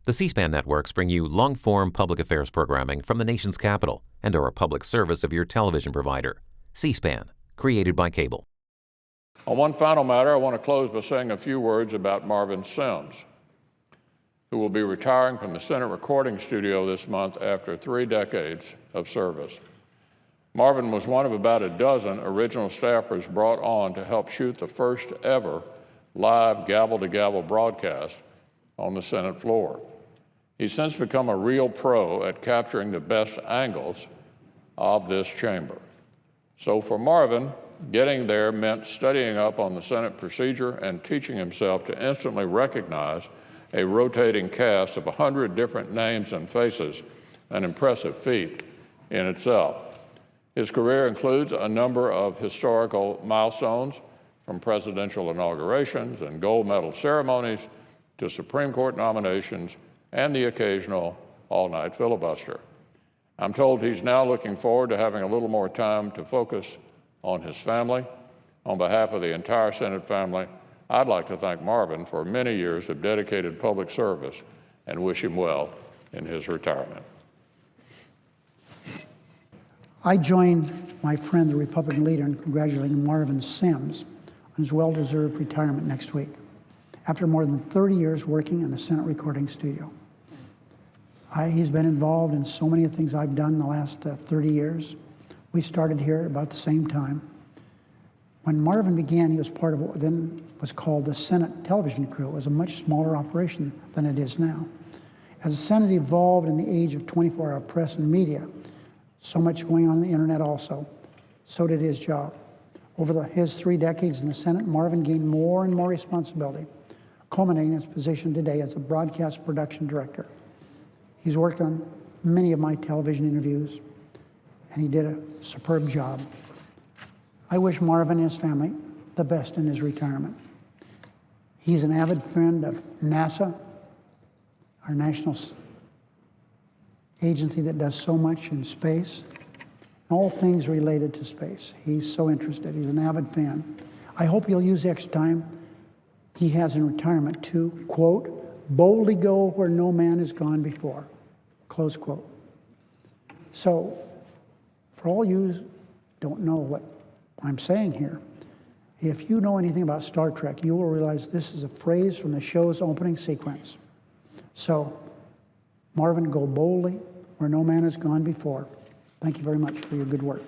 The C-SPAN networks bring you long-form public affairs programming from the nation's capital and are a public service of your television provider. C-SPAN, created by cable. On one final matter, I want to close by saying a few words about Marvin Sims, who will be retiring from the Senate recording studio this month after 3 decades of service. Marvin was one of about a dozen original staffers brought on to help shoot the first ever live gavel-to-gavel broadcast on the Senate floor. He's since become a real pro at capturing the best angles of this chamber. So for Marvin, getting there meant studying up on the Senate procedure and teaching himself to instantly recognize a rotating cast of 100 different names and faces, an impressive feat in itself. His career includes a number of historical milestones, from presidential inaugurations and gold medal ceremonies to Supreme Court nominations and the occasional all-night filibuster. I'm told he's now looking forward to having a little more time to focus on his family. On behalf of the entire Senate family, I'd like to thank Marvin for many years of dedicated public service and wish him well in his retirement. I join my friend, the Republican leader, in congratulating Marvin Sims on his well-deserved retirement next week, after more than 30 years working in the Senate recording studio. He's been involved in so many of the things I've done in the last 30 years. We started here at about the same time. When Marvin began, he was part of what then was called the Senate television crew. It was a much smaller operation than it is now. As the Senate evolved in the age of 24-hour press and media, so much going on the internet also, so did his job. Over his 3 decades in the Senate, Marvin gained more and more responsibility, culminating in his position today as a broadcast production director. He's worked on many of my television interviews, and he did a superb job. I wish Marvin and his family the best in his retirement. He's an avid friend of NASA, our national agency that does so much in space, and all things related to space. He's so interested. He's an avid fan. I hope he'll use the extra time he has in retirement to, quote, boldly go where no man has gone before, close quote. So, for all you who don't know what I'm saying here, if you know anything about Star Trek, you will realize this is a phrase from the show's opening sequence. So, Marvin, go boldly where no man has gone before. Thank you very much for your good work.